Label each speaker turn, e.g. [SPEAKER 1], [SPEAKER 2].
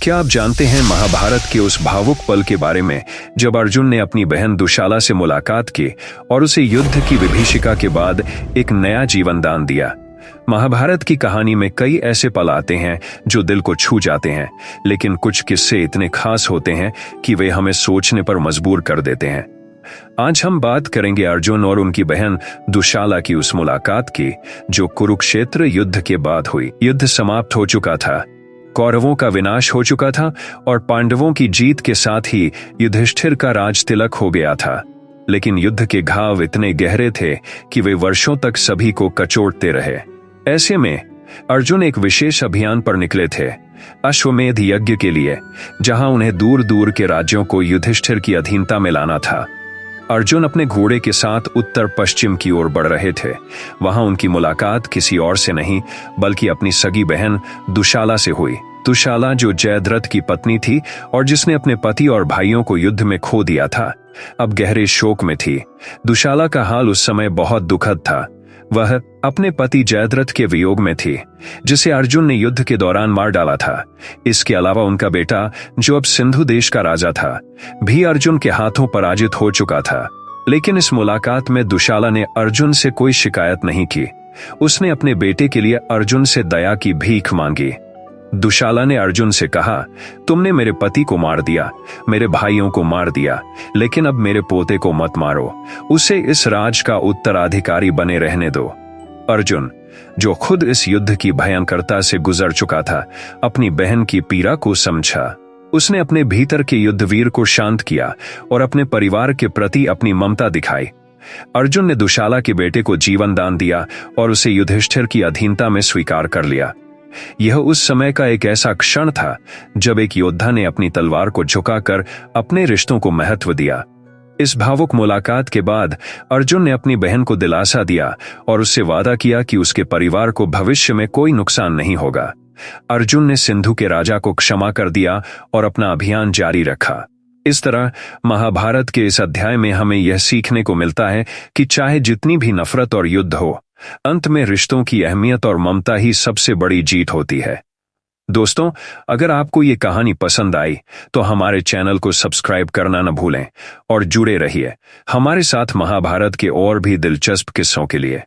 [SPEAKER 1] क्या आप जानते हैं महाभारत के उस भावुक पल के बारे में जब अर्जुन ने अपनी बहन दुशाला से मुलाकात की और उसे युद्ध की विभीषिका के बाद एक नया जीवन दान दिया। महाभारत की कहानी में कई ऐसे पल आते हैं जो दिल को छू जाते हैं, लेकिन कुछ किस्से इतने खास होते हैं कि वे हमें सोचने पर मजबूर कर देते हैं। आज हम बात करेंगे अर्जुन और उनकी बहन दुशाला की उस मुलाकात की जो कुरुक्षेत्र युद्ध के बाद हुई। युद्ध समाप्त हो चुका था, कौरवों का विनाश हो चुका था और पांडवों की जीत के साथ ही युधिष्ठिर का राज तिलक हो गया था। लेकिन युद्ध के घाव इतने गहरे थे कि वे वर्षों तक सभी को कचोटते रहे। ऐसे में अर्जुन एक विशेष अभियान पर निकले थे, अश्वमेध यज्ञ के लिए, जहां उन्हें दूर दूर के राज्यों को युधिष्ठिर की अधीनता में लाना था। अर्जुन अपने घोड़े के साथ उत्तर पश्चिम की ओर बढ़ रहे थे। वहां उनकी मुलाकात किसी और से नहीं बल्कि अपनी सगी बहन दुशाला से हुई। दुशाला जो जयद्रथ की पत्नी थी और जिसने अपने पति और भाइयों को युद्ध में खो दिया था, अब गहरे शोक में थी। दुशाला का हाल उस समय बहुत दुखद था। वह अपने पति जयद्रथ के वियोग में थी, जिसे अर्जुन ने युद्ध के दौरान मार डाला था। इसके अलावा उनका बेटा, जो अब सिंधु देश का राजा था, भी अर्जुन के हाथों पराजित हो चुका था। लेकिन इस मुलाकात में दुशाला ने अर्जुन से कोई शिकायत नहीं की। उसने अपने बेटे के लिए अर्जुन से दया की भीख मांगी। दुशाला ने अर्जुन से कहा, तुमने मेरे पति को मार दिया, मेरे भाइयों को मार दिया, लेकिन अब मेरे पोते को मत मारो। उसे इस राज का उत्तराधिकारी बने रहने दो। अर्जुन, जो खुद इस युद्ध की भयंकरता से गुजर चुका था, अपनी बहन की पीड़ा को समझा। उसने अपने भीतर के युद्धवीर को शांत किया और अपने परिवार के प्रति अपनी ममता दिखाई। अर्जुन ने दुशाला के बेटे को जीवन दान दिया और उसे युधिष्ठिर की अधीनता में स्वीकार कर लिया। यह उस समय का एक ऐसा क्षण था जब एक योद्धा ने अपनी तलवार को झुकाकर अपने रिश्तों को महत्व दिया। इस भावुक मुलाकात के बाद अर्जुन ने अपनी बहन को दिलासा दिया और उससे वादा किया कि उसके परिवार को भविष्य में कोई नुकसान नहीं होगा। अर्जुन ने सिंधु के राजा को क्षमा कर दिया और अपना अभियान जारी रखा। इस तरह महाभारत के इस अध्याय में हमें यह सीखने को मिलता है कि चाहे जितनी भी नफरत और युद्ध हो, अंत में रिश्तों की अहमियत और ममता ही सबसे बड़ी जीत होती है। दोस्तों, अगर आपको ये कहानी पसंद आई तो हमारे चैनल को सब्सक्राइब करना न भूलें और जुड़े रहिए हमारे साथ महाभारत के और भी दिलचस्प किस्सों के लिए।